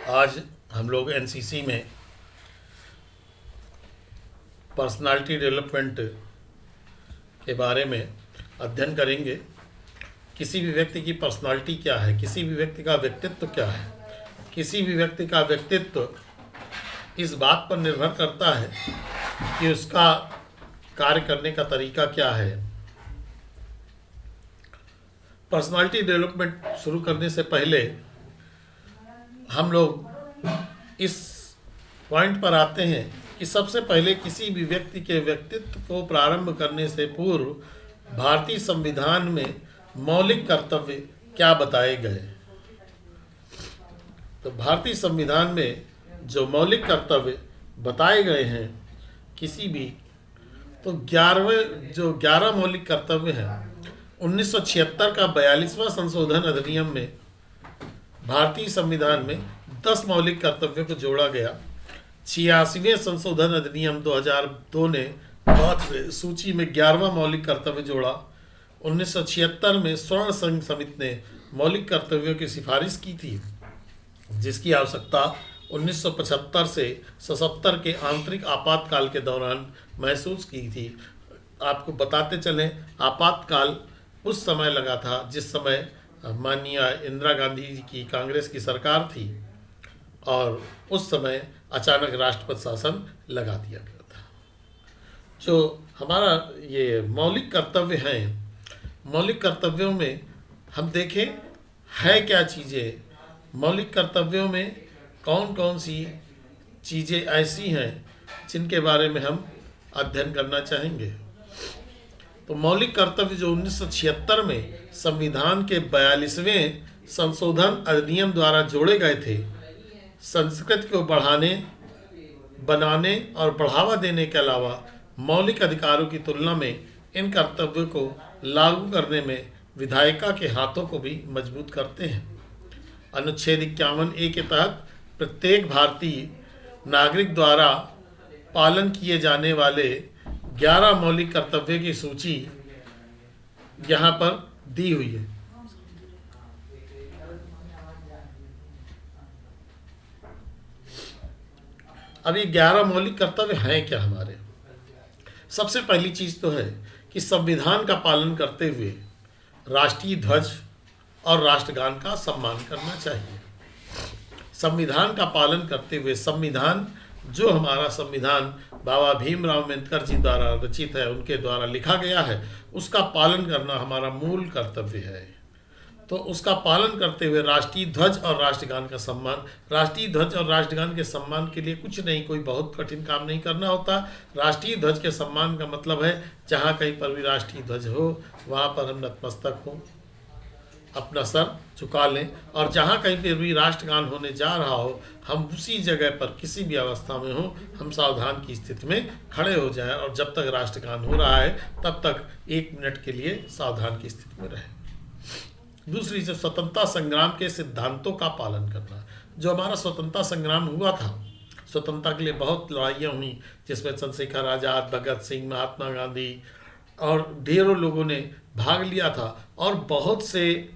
आज हम लोग एनसीसी में पर्सनालिटी डेवलपमेंट के बारे में अध्ययन करेंगे। किसी भी व्यक्ति की पर्सनालिटी क्या है, किसी भी व्यक्ति का व्यक्तित्व क्या है। किसी भी व्यक्ति का व्यक्तित्व इस बात पर निर्भर करता है कि उसका कार्य करने का तरीका क्या है। पर्सनालिटी डेवलपमेंट शुरू करने से पहले हम लोग इस पॉइंट पर आते हैं कि सबसे पहले किसी भी व्यक्ति के व्यक्तित्व को प्रारंभ करने से पूर्व भारतीय संविधान में मौलिक कर्तव्य क्या बताए गए। तो भारतीय संविधान में जो मौलिक कर्तव्य बताए गए हैं, किसी भी तो 11 मौलिक कर्तव्य हैं। 1976 का 42वां संशोधन अधिनियम में भारतीय संविधान में 10 मौलिक कर्तव्यों को जोड़ा गया। 86वें संशोधन अधिनियम 2002 ने बाद सूची में 11वां मौलिक कर्तव्य जोड़ा। 1976 में स्वर्ण संघ समिति ने मौलिक कर्तव्यों की सिफारिश की थी, जिसकी आवश्यकता 1975 से 77 के आंतरिक आपातकाल के दौरान महसूस की थी। आपको बताते चलें, आपातकाल उस समय लगा था जिस समय माननीय इंदिरा गांधी जी की कांग्रेस की सरकार थी और उस समय अचानक राष्ट्रपति शासन लगा दिया गया था। जो हमारा ये मौलिक कर्तव्य हैं, मौलिक कर्तव्यों में हम देखें है क्या चीज़ें। मौलिक कर्तव्यों में कौन कौन सी चीज़ें ऐसी हैं जिनके बारे में हम अध्ययन करना चाहेंगे। तो मौलिक कर्तव्य जो 1976 में संविधान के 42वें संशोधन अधिनियम द्वारा जोड़े गए थे, संस्कृति को बढ़ाने, बनाने और बढ़ावा देने के अलावा मौलिक अधिकारों की तुलना में इन कर्तव्यों को लागू करने में विधायिका के हाथों को भी मजबूत करते हैं। अनुच्छेद 51A के तहत प्रत्येक भारतीय नागरिक द्वारा पालन किए जाने वाले 11 मौलिक कर्तव्य की सूची यहाँ पर दी हुई है। अब ये 11 मौलिक कर्तव्य हैं क्या हमारे। सबसे पहली चीज़ तो है कि संविधान का पालन करते हुए राष्ट्रीय ध्वज और राष्ट्रगान का सम्मान करना चाहिए। संविधान का पालन करते हुए, संविधान जो हमारा संविधान बाबा भीमराव अम्बेडकर जी द्वारा रचित है, उनके द्वारा लिखा गया है, उसका पालन करना हमारा मूल कर्तव्य है। तो उसका पालन करते हुए राष्ट्रीय ध्वज और राष्ट्रगान का सम्मान। राष्ट्रीय ध्वज और राष्ट्रगान के सम्मान के लिए कुछ नहीं, कोई बहुत कठिन काम नहीं करना होता। राष्ट्रीय ध्वज के सम्मान का मतलब है जहाँ कहीं पर भी राष्ट्रीय ध्वज हो वहाँ पर हम नतमस्तक हों, अपना सर झुका लें, और जहाँ कहीं पर भी राष्ट्रगान होने जा रहा हो हम उसी जगह पर किसी भी अवस्था में हो हम सावधान की स्थिति में खड़े हो जाएं और जब तक राष्ट्रगान हो रहा है तब तक 1 मिनट के लिए सावधान की स्थिति में रहें। दूसरी से स्वतंत्रता संग्राम के सिद्धांतों का पालन करना। जो हमारा स्वतंत्रता संग्राम हुआ था, स्वतंत्रता के लिए बहुत लड़ाइयाँ हुई, जिसमें चंद्रशेखर आज़ाद, भगत सिंह, महात्मा गांधी और ढेरों लोगों ने भाग लिया था, और बहुत से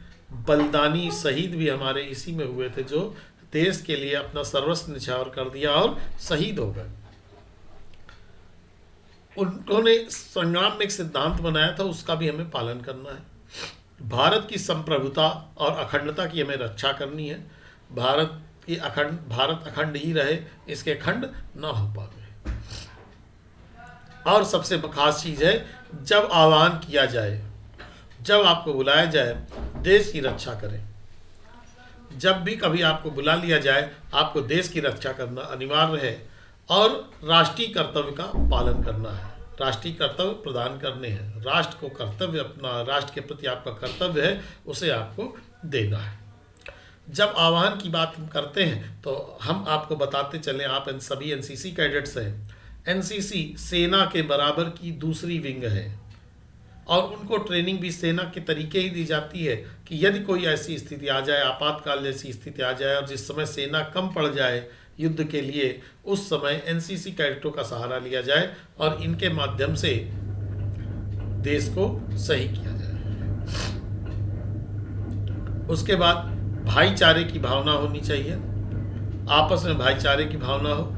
बलिदानी शहीद भी हमारे इसी में हुए थे, जो देश के लिए अपना सर्वस्व न्यौछावर कर दिया और शहीद हो गए। उन्होंने संग्राम में एक सिद्धांत बनाया था, उसका भी हमें पालन करना है। भारत की संप्रभुता और अखंडता की हमें रक्षा करनी है। भारत अखंड ही रहे, इसके खंड न हो पावे। और सबसे खास चीज़ है, जब आह्वान किया जाए, जब आपको बुलाया जाए, देश की रक्षा करें। जब भी कभी आपको बुला लिया जाए, आपको देश की रक्षा करना अनिवार्य है और राष्ट्रीय कर्तव्य का पालन करना है। राष्ट्रीय कर्तव्य प्रदान करने हैं। राष्ट्र को कर्तव्य, अपना राष्ट्र के प्रति आपका कर्तव्य है, उसे आपको देना है। जब आह्वान की बात हम करते हैं तो हम आपको बताते चलें, आप सभी एनसीसी कैडेट्स हैं। एनसीसी सेना के बराबर की दूसरी विंग है और उनको ट्रेनिंग भी सेना के तरीके ही दी जाती है कि यदि कोई ऐसी स्थिति आ जाए, आपातकाल जैसी स्थिति आ जाए और जिस समय सेना कम पड़ जाए युद्ध के लिए, उस समय एनसीसी कैडेटों का सहारा लिया जाए और इनके माध्यम से देश को सही किया जाए। उसके बाद भाईचारे की भावना होनी चाहिए। आपस में भाईचारे की भावना हो,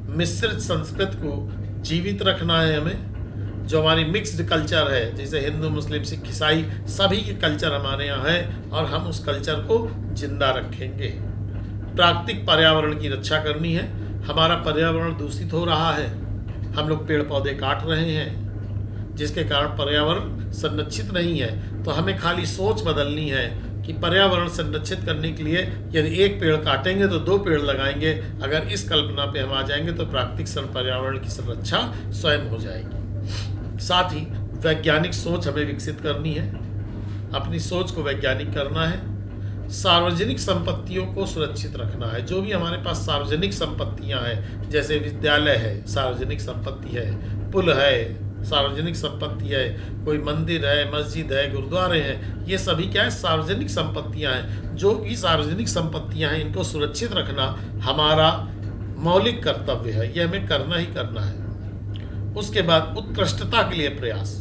मिश्रित संस्कृति को जीवित रखना है हमें। जो हमारी मिक्स्ड कल्चर है, जैसे हिंदू, मुस्लिम, सिख, ईसाई, सभी के कल्चर हमारे यहाँ है और हम उस कल्चर को जिंदा रखेंगे। प्राकृतिक पर्यावरण की रक्षा करनी है। हमारा पर्यावरण दूषित हो रहा है, हम लोग पेड़ पौधे काट रहे हैं, जिसके कारण पर्यावरण संरक्षित नहीं है। तो हमें खाली सोच बदलनी है कि पर्यावरण संरक्षित करने के लिए यदि एक पेड़ काटेंगे तो 2 पेड़ लगाएंगे। अगर इस कल्पना पे हम आ जाएंगे तो प्राकृतिक पर्यावरण की संरक्षा स्वयं हो जाएगी। साथ ही वैज्ञानिक सोच हमें विकसित करनी है, अपनी सोच को वैज्ञानिक करना है। सार्वजनिक संपत्तियों को सुरक्षित रखना है। जो भी हमारे पास सार्वजनिक संपत्तियां हैं, जैसे विद्यालय है, सार्वजनिक संपत्ति है, पुल है, सार्वजनिक संपत्ति है, कोई मंदिर है, मस्जिद है, गुरुद्वारे हैं, ये सभी क्या है, सार्वजनिक संपत्तियां हैं। जो भी सार्वजनिक संपत्तियां हैं, इनको सुरक्षित रखना हमारा मौलिक कर्तव्य है, ये हमें करना ही करना है। उसके बाद उत्कृष्टता के लिए प्रयास,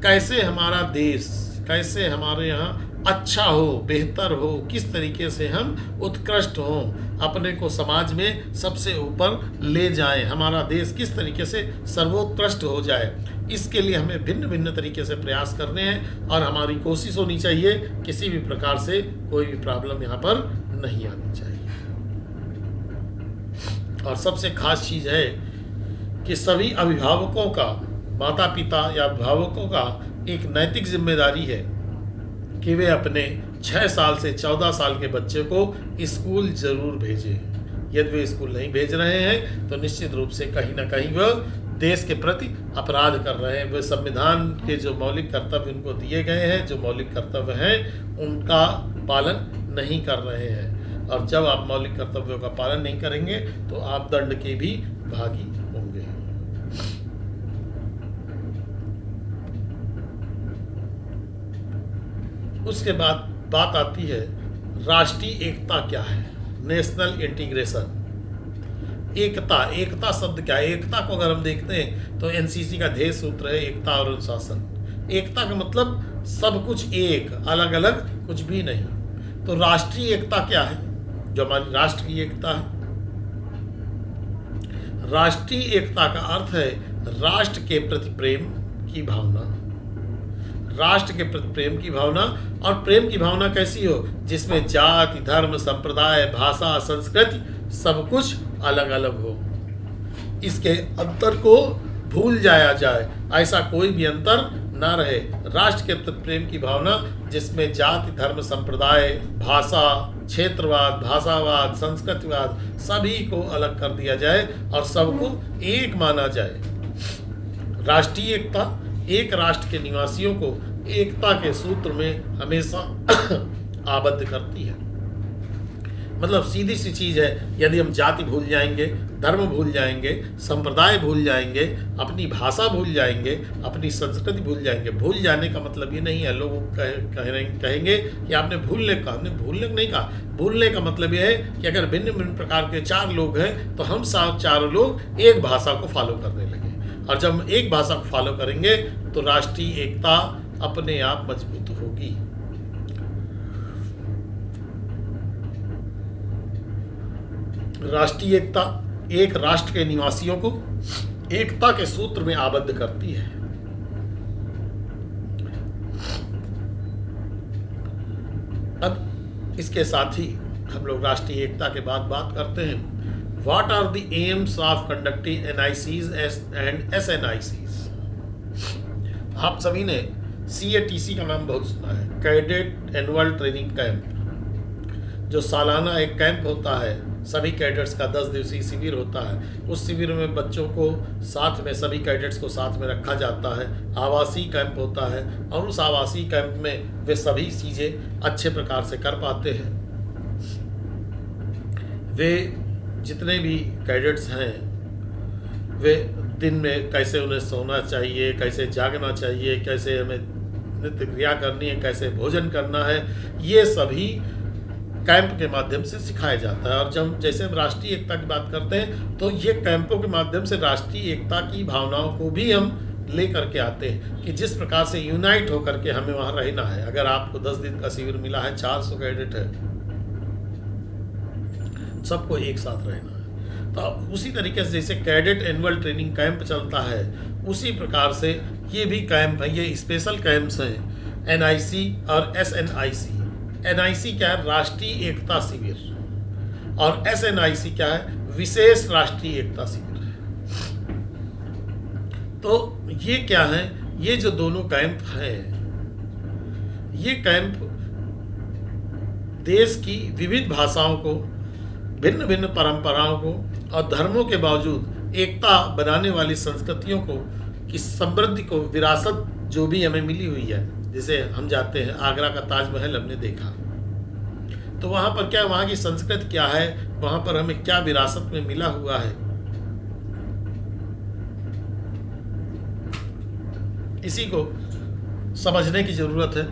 कैसे हमारा देश, कैसे हमारे यहाँ अच्छा हो, बेहतर हो, किस तरीके से हम उत्कृष्ट हों, अपने को समाज में सबसे ऊपर ले जाएं, हमारा देश किस तरीके से सर्वोत्कृष्ट हो जाए, इसके लिए हमें भिन्न भिन्न तरीके से प्रयास करने हैं। और हमारी कोशिश होनी चाहिए किसी भी प्रकार से कोई भी प्रॉब्लम यहाँ पर नहीं आनी चाहिए। और सबसे खास चीज़ है कि सभी अभिभावकों का, माता पिता या अभिभावकों का एक नैतिक जिम्मेदारी है कि वे अपने 6 साल से 14 साल के बच्चे को स्कूल जरूर भेजें। यदि वे स्कूल नहीं भेज रहे हैं तो निश्चित रूप से कहीं ना कहीं वह देश के प्रति अपराध कर रहे हैं। वे संविधान के जो मौलिक कर्तव्य उनको दिए गए हैं, जो मौलिक कर्तव्य हैं, उनका पालन नहीं कर रहे हैं। और जब आप मौलिक कर्तव्यों का पालन नहीं करेंगे तो आप दंड के भी भागी होंगे। उसके बाद बात आती है राष्ट्रीय एकता क्या है, नेशनल इंटीग्रेशन। एकता शब्द क्या है? एकता को अगर हम देखते हैं तो एनसीसी का ध्येय सूत्र है एकता और अनुशासन। एकता का मतलब सब कुछ एक, अलग अलग कुछ भी नहीं। तो राष्ट्रीय एकता क्या है? जो हमारी राष्ट्र की एकता है। राष्ट्रीय एकता का अर्थ है राष्ट्र के प्रति प्रेम की भावना, राष्ट्र के प्रति प्रेम की भावना। और प्रेम की भावना कैसी हो? जिसमें जाति, धर्म, संप्रदाय, भाषा, संस्कृति सब कुछ अलग अलग हो, इसके अंतर को भूल जाया जाए, ऐसा कोई भी अंतर ना रहे। राष्ट्र के प्रति प्रेम की भावना जिसमें जाति, धर्म, संप्रदाय, भाषा, क्षेत्रवाद, भाषावाद, संस्कृतिवाद सभी को अलग कर दिया जाए और सबको एक माना जाए। राष्ट्रीय एकता एक राष्ट्र के निवासियों को एकता के सूत्र में हमेशा आबद्ध करती है। मतलब सीधी सी चीज़ है, यदि हम जाति भूल जाएंगे, धर्म भूल जाएंगे, संप्रदाय भूल जाएंगे, अपनी भाषा भूल जाएंगे, अपनी संस्कृति भूल जाएंगे। भूल जाने का मतलब ये नहीं है, लोग कहेंगे कि आपने भूलने का, हमने भूलने नहीं कहा। भूलने का मतलब ये है कि अगर भिन्न भिन्न प्रकार के 4 लोग हैं तो हम चारों लोग एक भाषा को फॉलो करने लगे। और जब हम एक भाषा को फॉलो करेंगे तो राष्ट्रीय एकता अपने आप मजबूत होगी। राष्ट्रीय एकता एक राष्ट्र के निवासियों को एकता के सूत्र में आबद्ध करती है। अब इसके साथ ही हम लोग राष्ट्रीय एकता के बाद बात करते हैं What are the aims of conducting NICs and SNICs? आप सभी ने CATC का नाम बहुत सुना है, कैडेट एनुअल ट्रेनिंग कैंप। जो सालाना एक कैंप होता है, सभी कैडेट्स का 10 दिवसीय शिविर होता है। उस शिविर में बच्चों को साथ में, सभी कैडेट्स को साथ में रखा जाता है। आवासीय कैंप होता है और उस आवासीय कैंप में वे सभी चीज़ें अच्छे प्रकार से कर पाते हैं। वे जितने भी कैडेट्स हैं वे दिन में कैसे उन्हें सोना चाहिए, कैसे जागना चाहिए, कैसे हमें नित्य क्रिया करनी है, कैसे भोजन करना है, ये सभी कैंप के माध्यम से सिखाया जाता है। और जब जैसे हम राष्ट्रीय एकता की बात करते हैं तो ये कैंपों के माध्यम से राष्ट्रीय एकता की भावनाओं को भी हम ले करके आते हैं कि जिस प्रकार से यूनाइट होकर के हमें वहाँ रहना है। अगर आपको 10 दिन का शिविर मिला है, 400 कैडेट है, सबको एक साथ रहना है। तो उसी तरीके से जैसे कैडेट एनुअल ट्रेनिंग कैंप चलता है, उसी प्रकार से ये भी कैंप है, ये स्पेशल कैंप्स हैं, एनआईसी और एसएनआईसी। एनआईसी क्या है? राष्ट्रीय एकता शिविर, और एसएनआईसी क्या है? विशेष राष्ट्रीय एकता शिविर है। तो ये क्या है? ये जो दोनों कैंप हैं, ये कैंप देश की विविध भाषाओं को, भिन्न भिन्न परंपराओं को और धर्मों के बावजूद एकता बनाने वाली संस्कृतियों को की समृद्धि को, विरासत जो भी हमें मिली हुई है, जैसे हम जाते हैं आगरा का ताजमहल हमने देखा, तो वहाँ पर क्या, वहाँ की संस्कृति क्या है, वहाँ पर हमें क्या विरासत में मिला हुआ है, इसी को समझने की ज़रूरत है,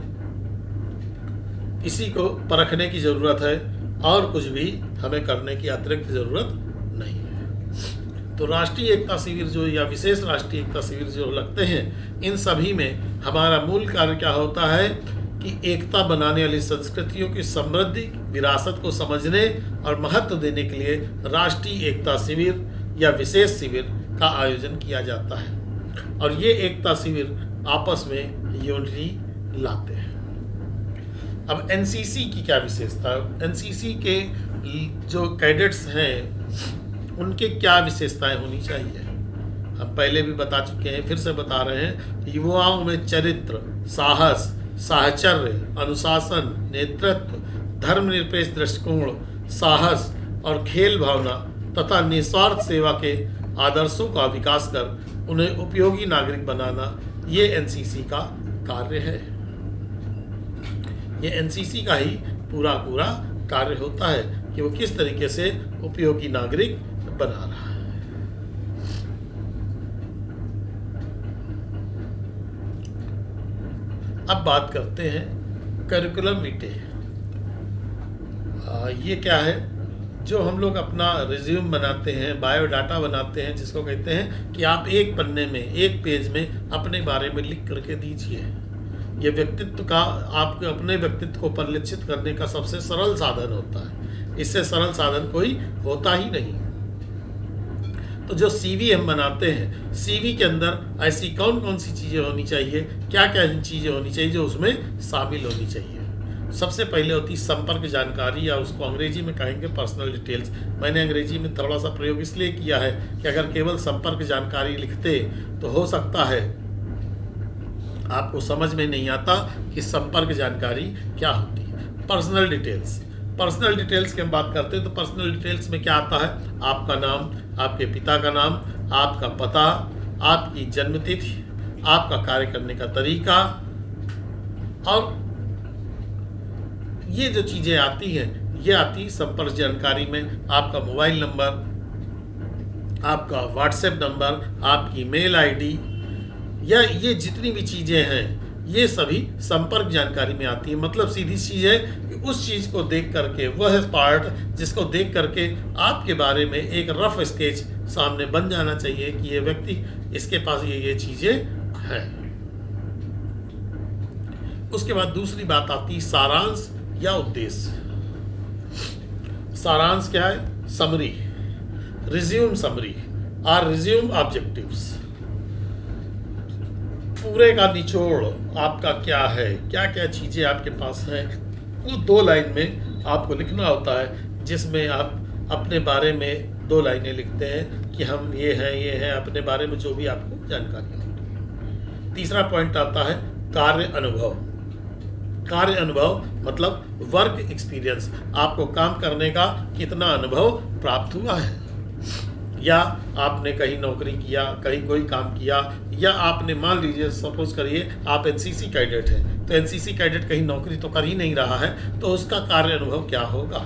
इसी को परखने की ज़रूरत है, और कुछ भी हमें करने की अतिरिक्त ज़रूरत नहीं है। तो राष्ट्रीय एकता शिविर जो या विशेष राष्ट्रीय एकता शिविर जो लगते हैं, इन सभी में हमारा मूल कार्य क्या होता है कि एकता बनाने वाली संस्कृतियों की समृद्धि, विरासत को समझने और महत्व देने के लिए राष्ट्रीय एकता शिविर या विशेष शिविर का आयोजन किया जाता है, और ये एकता शिविर आपस में यूनिटी लाते हैं। अब एनसीसी की क्या विशेषता है? एनसीसी के जो कैडेट्स हैं उनके क्या विशेषताएं होनी चाहिए? हम पहले भी बता चुके हैं, फिर से बता रहे हैं। युवाओं में चरित्र, साहस, साहचर्य, अनुशासन, नेतृत्व, धर्मनिरपेक्ष दृष्टिकोण, साहस और खेल भावना तथा निस्वार्थ सेवा के आदर्शों का विकास कर उन्हें उपयोगी नागरिक बनाना, ये एनसीसी का कार्य है। ये एनसीसी का ही पूरा कार्य होता है कि वो किस तरीके से उपयोगी नागरिक बना रहा है। अब बात करते हैं करिकुलम विटे। ये क्या है? जो हम लोग अपना रिज्यूम बनाते हैं, बायोडाटा बनाते हैं, जिसको कहते हैं कि आप एक पन्ने में, एक पेज में अपने बारे में लिख करके दीजिए। ये व्यक्तित्व का, आपके अपने व्यक्तित्व को परिलक्षित करने का सबसे सरल साधन होता है। इससे सरल साधन कोई होता ही नहीं। तो जो सीवी हम बनाते हैं, सीवी के अंदर ऐसी कौन कौन सी चीज़ें होनी चाहिए, क्या क्या चीज़ें होनी चाहिए जो उसमें शामिल होनी चाहिए? सबसे पहले होती संपर्क जानकारी, या उसको अंग्रेजी में कहेंगे पर्सनल डिटेल्स। मैंने अंग्रेजी में थोड़ा सा प्रयोग इसलिए किया है कि अगर केवल संपर्क जानकारी लिखते तो हो सकता है आपको समझ में नहीं आता कि संपर्क जानकारी क्या होती है। पर्सनल डिटेल्स, पर्सनल डिटेल्स की हम बात करते हैं तो पर्सनल डिटेल्स में क्या आता है? आपका नाम, आपके पिता का नाम, आपका पता, आपकी जन्मतिथि, आपका कार्य करने का तरीका, और ये जो चीज़ें आती हैं, ये आती संपर्क जानकारी में। आपका मोबाइल नंबर, आपका व्हाट्सएप नंबर, आपकी मेल आईडी, या ये जितनी भी चीज़ें हैं, ये सभी संपर्क जानकारी में आती है। मतलब सीधी चीज़ है कि उस चीज़ को देख करके, वह पार्ट जिसको देख करके आपके बारे में एक रफ स्केच सामने बन जाना चाहिए कि ये व्यक्ति, इसके पास ये चीज़ें हैं। उसके बाद दूसरी बात आती है सारांश या उद्देश्य। सारांश क्या है? समरी, रिज्यूम समरी और रिज्यूम ऑब्जेक्टिव्स। पूरे का निचोड़ आपका क्या है, क्या क्या चीज़ें आपके पास हैं, वो 2 लाइन में आपको लिखना होता है, जिसमें आप अपने बारे में 2 लाइनें लिखते हैं कि हम ये हैं, अपने बारे में जो भी आपको जानकारी होती है। तीसरा पॉइंट आता है कार्य अनुभव। कार्य अनुभव मतलब वर्क एक्सपीरियंस, आपको काम करने का कितना अनुभव प्राप्त हुआ है, या आपने कहीं नौकरी किया, कहीं कोई काम किया, या आपने मान लीजिए सपोज करिए आप एनसीसी कैडेट हैं, तो एनसीसी कैडेट कहीं नौकरी तो कर ही नहीं रहा है, तो उसका कार्य अनुभव क्या होगा?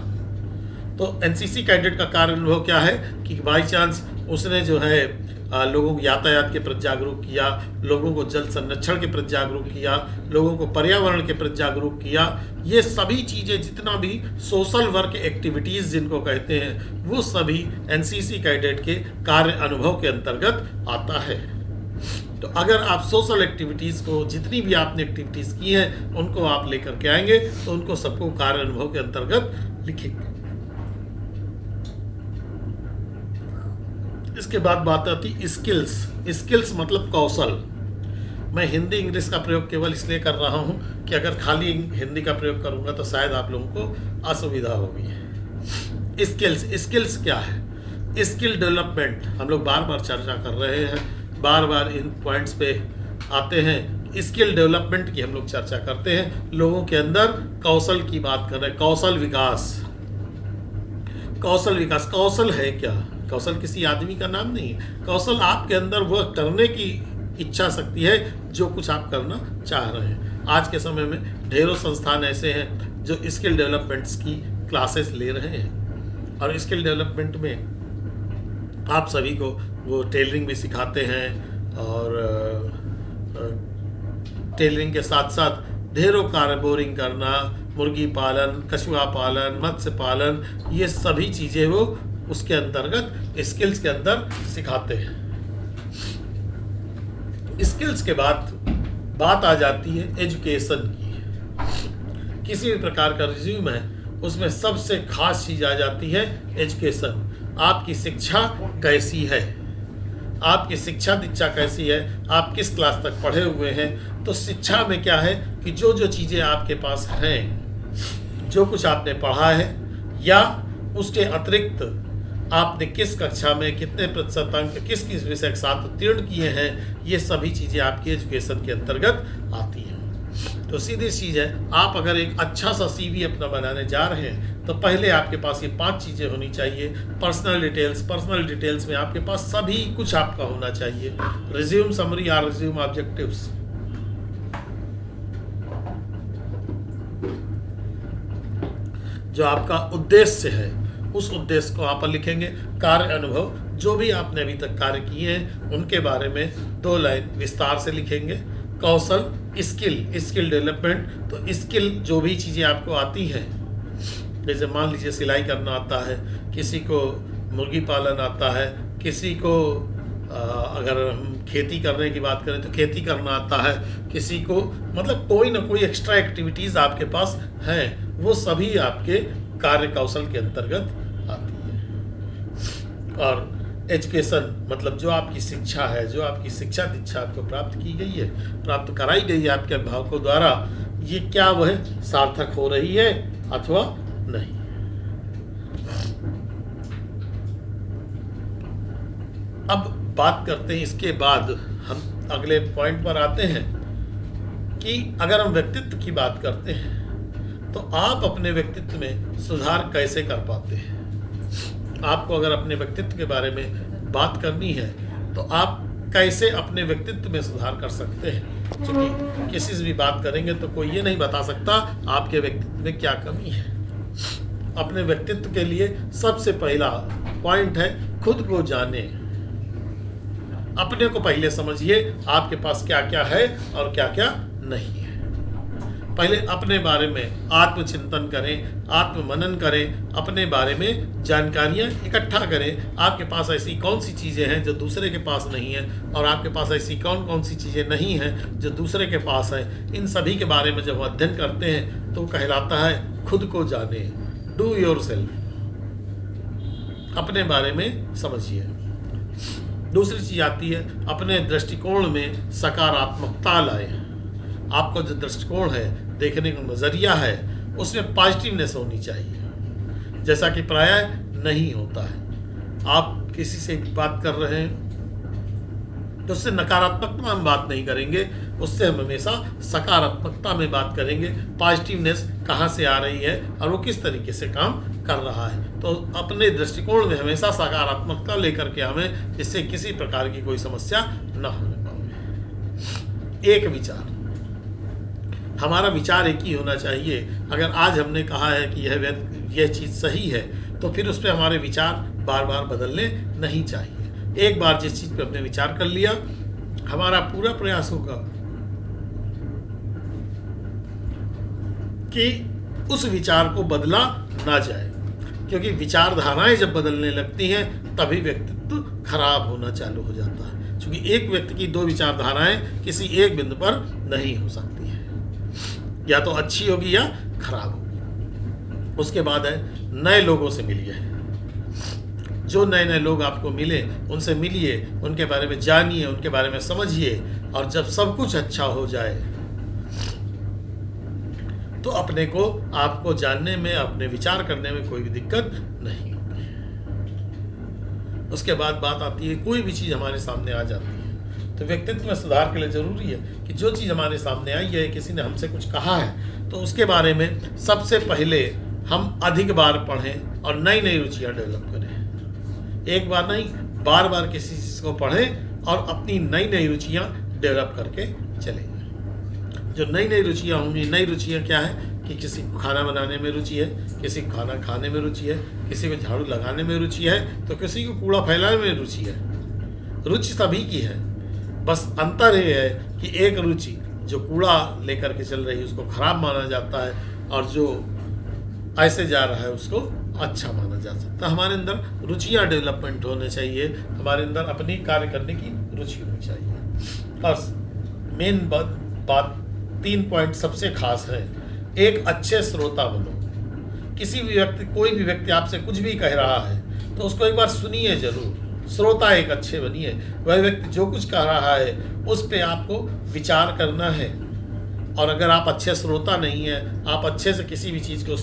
तो एनसीसी कैडेट का कार्य अनुभव क्या है कि बाई चांस उसने जो है लोगों को यातायात के प्रति जागरूक किया, लोगों को जल संरक्षण के प्रति जागरूक किया, लोगों को पर्यावरण के प्रति जागरूक किया। ये सभी चीज़ें, जितना भी सोशल वर्क एक्टिविटीज़ जिनको कहते हैं, वो सभी एनसीसी कैडेट के कार्य अनुभव के अंतर्गत आता है। तो अगर आप सोशल एक्टिविटीज़ को, जितनी भी आपने एक्टिविटीज़ की हैं, उनको आप लेकर के आएंगे तो उनको सबको कार्य अनुभव के अंतर्गत लिखेंगे। इसके बाद बात आती स्किल्स। स्किल्स मतलब कौशल। मैं हिंदी इंग्लिश का प्रयोग केवल इसलिए कर रहा हूँ कि अगर खाली हिंदी का प्रयोग करूँगा तो शायद आप लोगों को असुविधा होगी। स्किल्स क्या है? स्किल डेवलपमेंट हम लोग बार बार चर्चा कर रहे हैं, बार बार इन पॉइंट्स पे आते हैं। स्किल डेवलपमेंट की हम लोग चर्चा करते हैं, लोगों के अंदर कौशल की बात कर रहे हैं। कौशल विकास। कौशल है क्या? कौशल किसी आदमी का नाम नहीं है। कौशल आपके अंदर वह करने की इच्छा शक्ति है जो कुछ आप करना चाह रहे हैं। आज के समय में ढेरों संस्थान ऐसे हैं जो स्किल डेवलपमेंट्स की क्लासेस ले रहे हैं, और स्किल डेवलपमेंट में आप सभी को वो टेलरिंग भी सिखाते हैं, और टेलरिंग के साथ साथ ढेरों कार्य, बोरिंग करना, मुर्गी पालन, कछुआ पालन, मत्स्य पालन, ये सभी चीज़ें वो उसके अंतर्गत स्किल्स के अंदर सिखाते हैं। स्किल्स के बाद बात आ जाती है एजुकेशन की। किसी भी प्रकार का रिज्यूम है उसमें सबसे खास चीज़ आ जाती है एजुकेशन। आपकी शिक्षा कैसी है, आपकी शिक्षा दीक्षा कैसी है, आप किस क्लास तक पढ़े हुए हैं। तो शिक्षा में क्या है कि जो जो चीज़ें आपके पास हैं, जो कुछ आपने पढ़ा है, या उसके अतिरिक्त आपने किस कक्षा में कितने प्रतिशत अंक किस किस विषय के साथ उत्तीर्ण किए हैं, ये सभी चीज़ें आपकी एजुकेशन के अंतर्गत आती हैं। तो सीधी चीज़ है, आप अगर एक अच्छा सा CV अपना बनाने जा रहे हैं तो पहले आपके पास ये 5 चीज़ें होनी चाहिए। पर्सनल डिटेल्स में आपके पास सभी कुछ आपका होना चाहिए। रिज्यूम समरी या रिज्यूम ऑब्जेक्टिव्स, जो आपका उद्देश्य है उस उद्देश्य को आप लिखेंगे। कार्य अनुभव, जो भी आपने अभी तक कार्य किए हैं उनके बारे में 2 लाइन विस्तार से लिखेंगे। कौशल, स्किल डेवलपमेंट, तो स्किल जो भी चीज़ें आपको आती हैं, जैसे मान लीजिए सिलाई करना आता है, किसी को मुर्गी पालन आता है, किसी को अगर हम खेती करने की बात करें तो खेती करना आता है, किसी को मतलब कोई ना कोई एक्स्ट्रा एक्टिविटीज़ आपके पास हैं, वो सभी आपके कार्य कौशल के अंतर्गत आती है। और एजुकेशन मतलब जो आपकी शिक्षा है, जो आपकी शिक्षा दीक्षा आपको प्राप्त की गई है, प्राप्त कराई गई है आपके अभिभावकों द्वारा, ये क्या वह सार्थक हो रही है अथवा नहीं। अब बात करते हैं, इसके बाद हम अगले पॉइंट पर आते हैं कि अगर हम व्यक्तित्व की बात करते हैं तो आप अपने व्यक्तित्व में सुधार कैसे कर पाते हैं। आपको अगर अपने व्यक्तित्व के बारे में बात करनी है तो आप कैसे अपने व्यक्तित्व में सुधार कर सकते हैं। क्योंकि किसी से भी बात करेंगे तो कोई ये नहीं बता सकता आपके व्यक्तित्व में क्या कमी है। अपने व्यक्तित्व के लिए सबसे पहला पॉइंट है खुद को जाने। अपने को पहले समझिए, आपके पास क्या क्या है और क्या क्या नहीं है। पहले अपने बारे में आत्मचिंतन करें, आत्ममनन करें, अपने बारे में जानकारियां इकट्ठा करें। आपके पास ऐसी कौन सी चीज़ें हैं जो दूसरे के पास नहीं है, और आपके पास ऐसी कौन कौन सी चीज़ें नहीं हैं जो दूसरे के पास हैं। इन सभी के बारे में जब अध्ययन करते हैं तो कहलाता है खुद को जाने। डू योर सेल्फ, अपने बारे में समझिए। दूसरी चीज़ आती है अपने दृष्टिकोण में सकारात्मकता लाए। आपका जो दृष्टिकोण है, देखने का नज़रिया है, उसमें पॉजिटिवनेस होनी चाहिए, जैसा कि प्रायः नहीं होता है। आप किसी से बात कर रहे हैं तो उससे नकारात्मकता में बात नहीं करेंगे, उससे हम हमेशा सकारात्मकता में बात करेंगे। पॉजिटिवनेस कहाँ से आ रही है और वो किस तरीके से काम कर रहा है। तो अपने दृष्टिकोण में हमेशा सकारात्मकता लेकर के हमें, जिससे किसी प्रकार की कोई समस्या न होने पाए। एक विचार, हमारा विचार एक ही होना चाहिए। अगर आज हमने कहा है कि यह चीज़ सही है तो फिर उस पर हमारे विचार बार बार बदलने नहीं चाहिए। एक बार जिस चीज़ पे हमने विचार कर लिया, हमारा पूरा प्रयास होगा कि उस विचार को बदला ना जाए, क्योंकि विचारधाराएं जब बदलने लगती हैं तभी व्यक्तित्व खराब होना चालू हो जाता है। क्योंकि एक व्यक्ति की 2 विचारधाराएं किसी एक बिंदु पर नहीं हो सकती है, या तो अच्छी होगी या खराब होगी। उसके बाद है नए लोगों से मिलिए। जो नए नए लोग आपको मिले उनसे मिलिए, उनके बारे में जानिए, उनके बारे में समझिए, और जब सब कुछ अच्छा हो जाए तो अपने को आपको जानने में, अपने विचार करने में कोई भी दिक्कत नहीं होगी। उसके बाद बात आती है, कोई भी चीज़ हमारे सामने आ जाती है तो व्यक्तित्व में सुधार के लिए ज़रूरी है कि जो चीज़ हमारे सामने आई है, किसी ने हमसे कुछ कहा है, तो उसके बारे में सबसे पहले हम अधिक बार पढ़ें और नई नई रुचियाँ डेवलप करें। एक बार नहीं, बार बार किसी चीज़ को पढ़ें और अपनी नई नई रुचियाँ डेवलप करके चलें। जो नई नई रुचियाँ होंगी, नई रुचियाँ क्या है कि किसी को खाना बनाने में रुचि है, किसी को खाना खाने में रुचि है, किसी को झाड़ू लगाने में रुचि है, तो किसी को कूड़ा फैलाने में रुचि है। रुचि सभी की है, बस अंतर ये है कि एक रुचि जो कूड़ा लेकर के चल रही है उसको खराब माना जाता है, और जो ऐसे जा रहा है उसको अच्छा माना जा सकता है। हमारे अंदर रुचियाँ डेवलपमेंट होने चाहिए, हमारे अंदर अपनी कार्य करने की रुचि होनी चाहिए। और मेन बात 3 पॉइंट सबसे खास है। एक अच्छे श्रोता बनो। किसी भी व्यक्ति, कोई भी व्यक्ति आपसे कुछ भी कह रहा है तो उसको एक बार सुनिए जरूर। श्रोता एक अच्छे बनिए। वह व्यक्ति जो कुछ कह रहा है उस पे आपको विचार करना है, और अगर आप अच्छे श्रोता नहीं हैं, आप अच्छे से किसी भी चीज़ को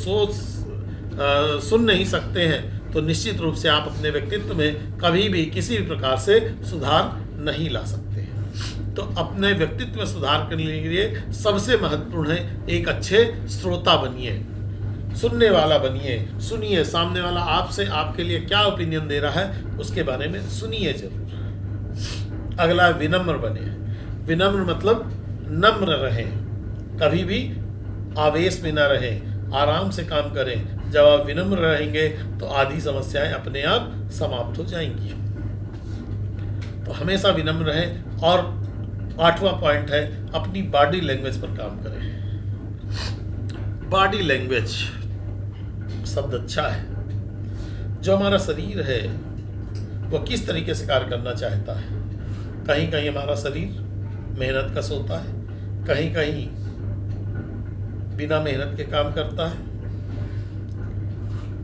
सुन नहीं सकते हैं, तो निश्चित रूप से आप अपने व्यक्तित्व में कभी भी किसी भी प्रकार से सुधार नहीं ला सकते हैं। तो अपने व्यक्तित्व में सुधार करने के लिए सबसे महत्वपूर्ण है एक अच्छे श्रोता बनिए, सुनने वाला बनिए। सुनिए सामने वाला आपसे, आपके लिए क्या ओपिनियन दे रहा है उसके बारे में सुनिए जरूर। अगला विनम्र बने। विनम्र मतलब नम्र रहें, कभी भी आवेश में ना रहें, आराम से काम करें। जब आप विनम्र रहेंगे तो आधी समस्याएं अपने आप समाप्त हो जाएंगी। तो हमेशा विनम्र रहें। और 8वां पॉइंट है, अपनी बॉडी लैंग्वेज पर काम करें। बॉडी लैंग्वेज शब्द अच्छा है। जो हमारा शरीर है वो किस तरीके से कार्य करना चाहता है। कहीं कहीं हमारा शरीर मेहनत कश होता है, कहीं कहीं बिना मेहनत के काम करता है,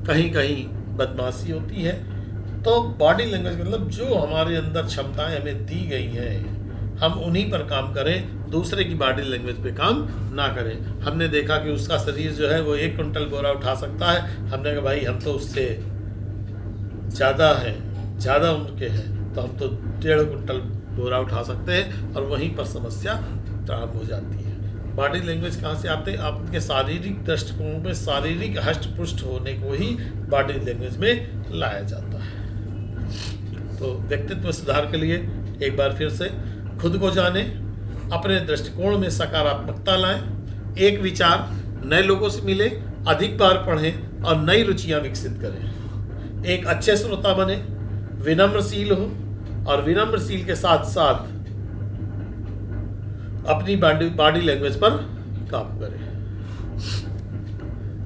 कहीं कहीं बदमाशी होती है। तो बॉडी लैंग्वेज मतलब जो हमारे अंदर क्षमताएं हमें दी गई हैं हम उन्हीं पर काम करें, दूसरे की बॉडी लैंग्वेज पे काम ना करें। हमने देखा कि उसका शरीर जो है वो 1 कुंटल बोरा उठा सकता है, हमने कहा भाई हम तो उससे ज़्यादा हैं, ज़्यादा उम्र के हैं, तो हम तो 1.5 कुंटल बोरा उठा सकते हैं, और वहीं पर समस्या प्रारंभ हो जाती है। बॉडी लैंग्वेज कहाँ से आते हैं? आपके शारीरिक दृष्टिकोण में शारीरिक हष्ट पुष्ट होने को ही बॉडी लैंग्वेज में लाया जाता है। तो व्यक्तित्व में सुधार के लिए एक बार फिर से खुद को जाने, अपने दृष्टिकोण में सकारात्मकता लाएं, एक विचार, नए लोगों से मिले, अधिक बार पढ़ें और नई रुचियां विकसित करें। एक अच्छे श्रोता बने, विनम्रशील हो, और विनम्रशील के साथ साथ अपनी बॉडी लैंग्वेज पर काम करें।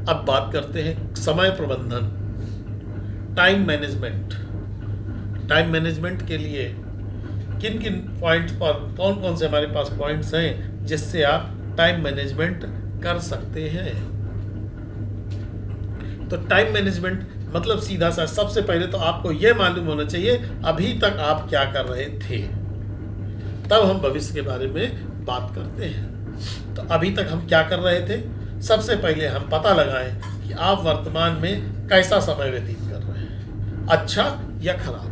अब बात करते हैं समय प्रबंधन, टाइम मैनेजमेंट। टाइम मैनेजमेंट के लिए किन किन पॉइंट्स पर, कौन कौन से हमारे पास पॉइंट्स हैं जिससे आप टाइम मैनेजमेंट कर सकते हैं। तो टाइम मैनेजमेंट मतलब सीधा सा, सबसे पहले तो आपको यह मालूम होना चाहिए अभी तक आप क्या कर रहे थे, तब हम भविष्य के बारे में बात करते हैं। तो अभी तक हम क्या कर रहे थे, सबसे पहले हम पता लगाएं कि आप वर्तमान में कैसा समय व्यतीत कर रहे हैं, अच्छा या खराब।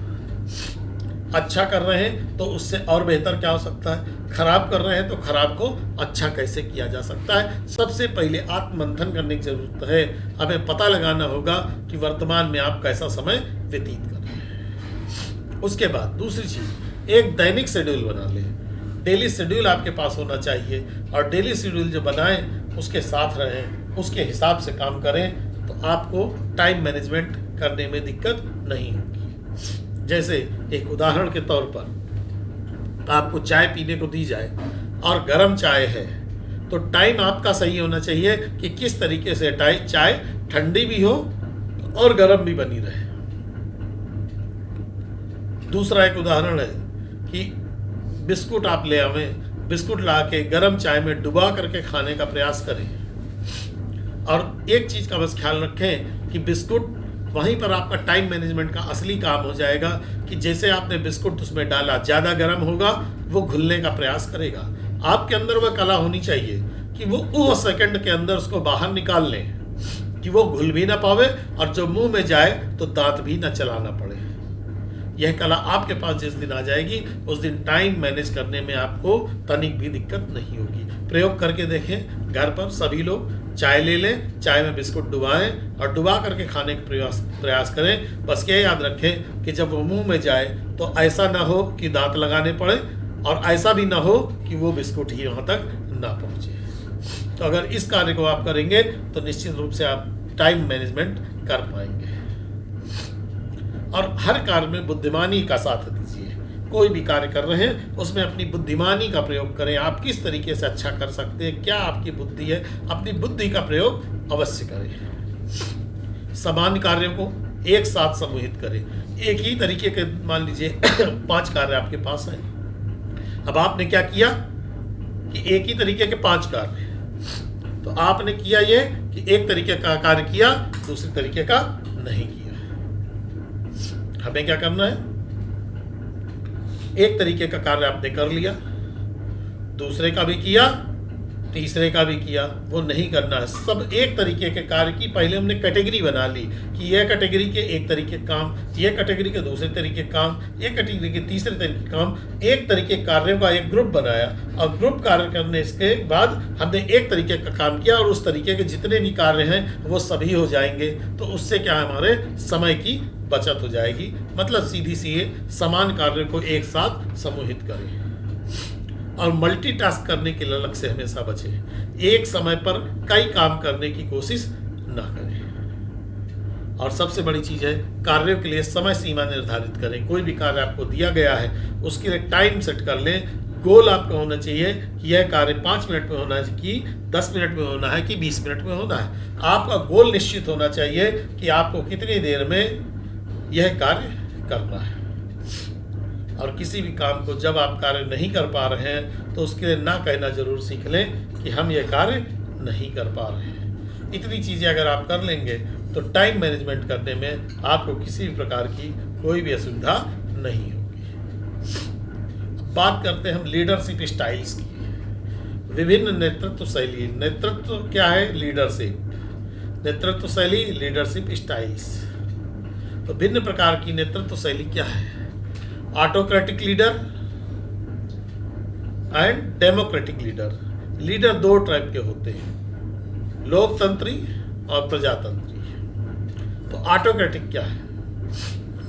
अच्छा कर रहे हैं तो उससे और बेहतर क्या हो सकता है, खराब कर रहे हैं तो खराब को अच्छा कैसे किया जा सकता है। सबसे पहले आत्ममंथन करने की जरूरत है। हमें पता लगाना होगा कि वर्तमान में आप कैसा समय व्यतीत कर रहे हैं। उसके बाद दूसरी चीज, एक दैनिक शेड्यूल बना लें। डेली शेड्यूल आपके पास होना चाहिए, और डेली शेड्यूल जो बनाएं उसके साथ रहें, उसके हिसाब से काम करें, तो आपको टाइम मैनेजमेंट करने में दिक्कत नहीं होगी। जैसे एक उदाहरण के तौर पर आपको चाय पीने को दी जाए और गर्म चाय है, तो टाइम आपका सही होना चाहिए कि किस तरीके से चाय ठंडी भी हो और गर्म भी बनी रहे। दूसरा एक उदाहरण है कि बिस्कुट आप ले आवें, बिस्कुट ला के गर्म चाय में डुबा करके खाने का प्रयास करें। और एक चीज़ का बस ख्याल रखें कि बिस्कुट वहीं पर आपका टाइम मैनेजमेंट का असली काम हो जाएगा कि जैसे आपने बिस्कुट उसमें डाला, ज़्यादा गर्म होगा, वो घुलने का प्रयास करेगा। आपके अंदर वह कला होनी चाहिए कि वो सेकंड के अंदर उसको बाहर निकाल लें, कि वो घुल भी ना पावे और जो मुंह में जाए तो दांत भी ना चलाना पड़े। यह कला आपके पास जिस दिन आ जाएगी, उस दिन टाइम मैनेज करने में आपको तनिक भी दिक्कत नहीं होगी। प्रयोग करके देखें, घर पर सभी लोग चाय ले लें, चाय में बिस्कुट डुबाएं और डुबा करके खाने का प्रयास करें। बस ये याद रखें कि जब वो मुंह में जाए तो ऐसा ना हो कि दांत लगाने पड़े, और ऐसा भी ना हो कि वो बिस्कुट ही वहाँ तक ना पहुँचे। तो अगर इस कार्य को आप करेंगे तो निश्चित रूप से आप टाइम मैनेजमेंट कर पाएंगे। और हर कार्य में बुद्धिमानी का साथ दीजिए। कोई भी कार्य कर रहे हैं उसमें अपनी बुद्धिमानी का प्रयोग करें। आप किस तरीके से अच्छा कर सकते हैं, क्या आपकी बुद्धि है, अपनी बुद्धि का प्रयोग अवश्य करें। समान कार्यों को एक साथ समूहित करें। एक ही तरीके के मान लीजिए 5 कार्य आपके पास हैं। अब आपने क्या किया कि एक ही तरीके के 5 कार्य, तो आपने किया ये कि एक तरीके का कार्य किया, दूसरे तरीके का नहीं किया। हमें क्या करना है, एक तरीके का कार्य आपने कर लिया, दूसरे का भी किया, तीसरे का भी किया, वो नहीं करना है। सब एक तरीके के कार्य की पहले हमने कैटेगरी बना ली कि यह कैटेगरी के एक तरीके काम, यह कैटेगरी के दूसरे तरीके काम, यह कैटेगरी के तीसरे तरीके काम। एक तरीके कार्यों का एक ग्रुप बनाया और ग्रुप कार्य करने के बाद हमने एक तरीके का काम किया और उस तरीके के जितने भी कार्य हैं वो सभी हो जाएंगे। तो उससे क्या हमारे समय की बचत हो जाएगी। मतलब सीधी सी समान कार्यों को एक साथ समूहित करें और मल्टीटास्क करने के ललक से हमेशा बचें। एक समय पर कई काम करने की कोशिश ना करें। और सबसे बड़ी चीज़ है, कार्यों के लिए समय सीमा निर्धारित करें। कोई भी कार्य आपको दिया गया है उसके लिए टाइम सेट कर लें। गोल आपका होना चाहिए कि यह कार्य 5 मिनट में होना है, कि 10 मिनट में होना है, कि 20 मिनट में होना है। आपका गोल निश्चित होना चाहिए कि आपको कितनी देर में यह कार्य करना है। और किसी भी काम को जब आप कार्य नहीं कर पा रहे हैं तो उसके लिए ना कहना जरूर सीख लें कि हम ये कार्य नहीं कर पा रहे हैं। इतनी चीज़ें अगर आप कर लेंगे तो टाइम मैनेजमेंट करने में आपको किसी भी प्रकार की कोई भी असुविधा नहीं होगी। बात करते हैं हम लीडरशिप स्टाइल्स की। विभिन्न नेतृत्व शैली। नेतृत्व क्या है? लीडरशिप। नेतृत्व शैली, लीडरशिप स्टाइल्स। तो भिन्न प्रकार की नेतृत्व शैली क्या है? Autocratic leader and democratic leader. Leader 2 type के होते हैं, लोकतंत्री और प्रजातंत्री। तो ऑटोक्रेटिक क्या है?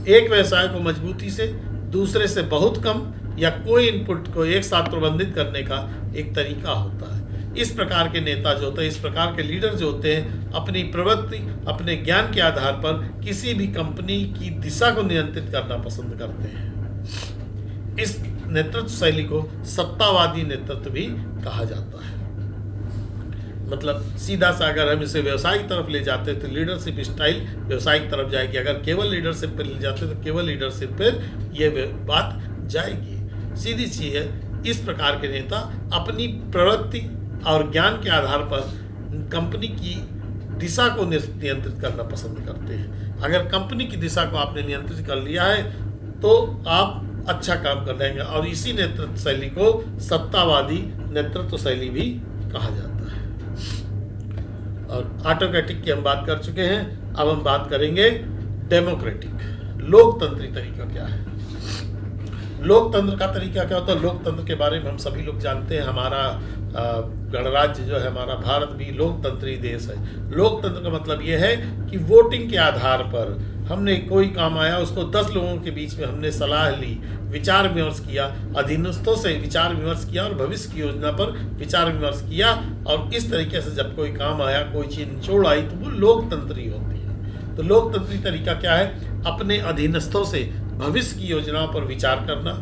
एक व्यवसाय को मजबूती से, दूसरे से बहुत कम या कोई इनपुट को एक साथ प्रबंधित करने का एक तरीका होता है। इस प्रकार के नेता जो होते हैं, इस प्रकार के लीडर जो होते हैं, अपनी प्रवृत्ति, अपने ज्ञान के आधार पर किसी भी कंपनी की दिशा को नियंत्रित करना पसंद करते हैं। इस नेतृत्व शैली को सत्तावादी नेतृत्व भी कहा जाता है। मतलब सीधा सा अगर हम इसे व्यवसायिक तरफ ले जाते हैं तो लीडरशिप स्टाइल व्यवसायिक तरफ जाएगी। अगर केवल लीडरशिप पर ले जाते हैं तो केवल लीडरशिप पर यह बात जाएगी। सीधी चीज है, इस प्रकार के नेता अपनी प्रवृत्ति और ज्ञान के आधार पर कंपनी की दिशा को नियंत्रित करना पसंद करते हैं। अगर कंपनी की दिशा को आपने नियंत्रित कर लिया है तो आप अच्छा काम कर लेंगे। और इसी नेतृत्व शैली को सत्तावादी नेतृत्व शैली भी कहा जाता है। और ऑटोक्रेटिक की हम बात कर चुके हैं। अब हम बात करेंगे डेमोक्रेटिक। लोकतंत्री तरीका क्या है? लोकतंत्र का तरीका क्या होता है? लोकतंत्र के बारे में हम सभी लोग जानते हैं। हमारा गणराज्य जो है, हमारा भारत भी लोकतंत्री देश है। लोकतंत्र का मतलब यह है कि वोटिंग के आधार पर हमने कोई काम आया, उसको 10 लोगों के बीच में हमने सलाह ली, विचार विमर्श किया, अधीनस्थों से विचार विमर्श किया और भविष्य की योजना पर विचार विमर्श किया। और इस तरीके से जब कोई काम आया, कोई चीज़ निचोड़ आई, तो वो लोकतंत्री होती है। तो लोकतंत्री तरीका क्या है? अपने अधीनस्थों से भविष्य की योजनाओं पर विचार करना।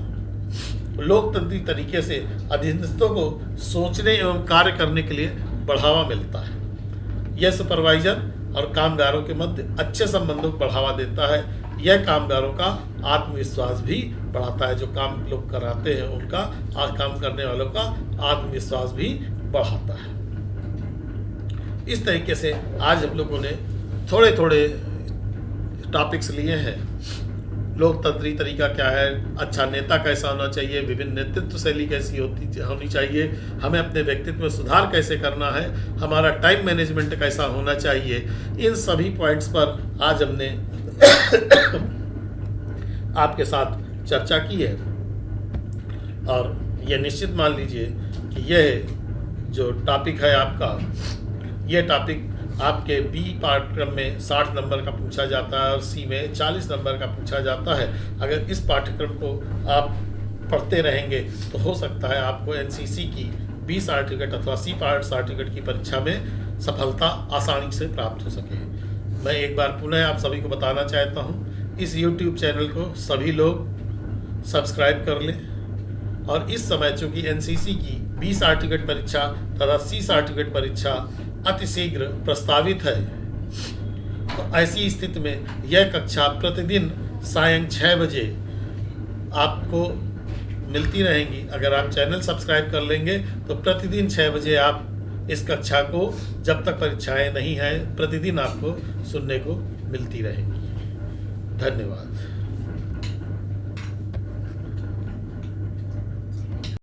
लोकतंत्री तरीके से अधीनस्थों को सोचने एवं कार्य करने के लिए बढ़ावा मिलता है। यह सुपरवाइजर और कामगारों के मध्य अच्छे संबंधों को बढ़ावा देता है। यह कामगारों का आत्मविश्वास भी बढ़ाता है। जो काम लोग कराते हैं उनका, काम करने वालों का आत्मविश्वास भी बढ़ाता है। इस तरीके से आज हम लोगों ने थोड़े थोड़े टॉपिक्स लिए हैं। लोकतंत्री तरीका क्या है, अच्छा नेता कैसा होना चाहिए, विभिन्न नेतृत्व शैली कैसी होनी चाहिए, हमें अपने व्यक्तित्व में सुधार कैसे करना है, हमारा टाइम मैनेजमेंट कैसा होना चाहिए, इन सभी पॉइंट्स पर आज हमने आपके साथ चर्चा की है। और ये निश्चित मान लीजिए कि यह जो टॉपिक है आपका, ये टॉपिक आपके बी पाठ्यक्रम में 60 नंबर का पूछा जाता है और सी में 40 नंबर का पूछा जाता है। अगर इस पाठ्यक्रम को आप पढ़ते रहेंगे तो हो सकता है आपको एनसीसी की बी सर्टिफिकेट अथवा सी पार्ट सर्टिफिकेट की परीक्षा में सफलता आसानी से प्राप्त हो सके। मैं एक बार पुनः आप सभी को बताना चाहता हूँ, इस YouTube चैनल को सभी लोग सब्सक्राइब कर लें। और इस समय चूँकि एनसीसी की बी सर्टिफिकेट परीक्षा तथा सी सर्टिफिकेट परीक्षा अतिशीघ्र प्रस्तावित है, तो ऐसी स्थिति में यह कक्षा प्रतिदिन सायं 6 बजे आपको मिलती रहेंगी। अगर आप चैनल सब्सक्राइब कर लेंगे तो प्रतिदिन 6 बजे आप इस कक्षा को, जब तक परीक्षाएं नहीं हैं, प्रतिदिन आपको सुनने को मिलती रहेंगी। धन्यवाद।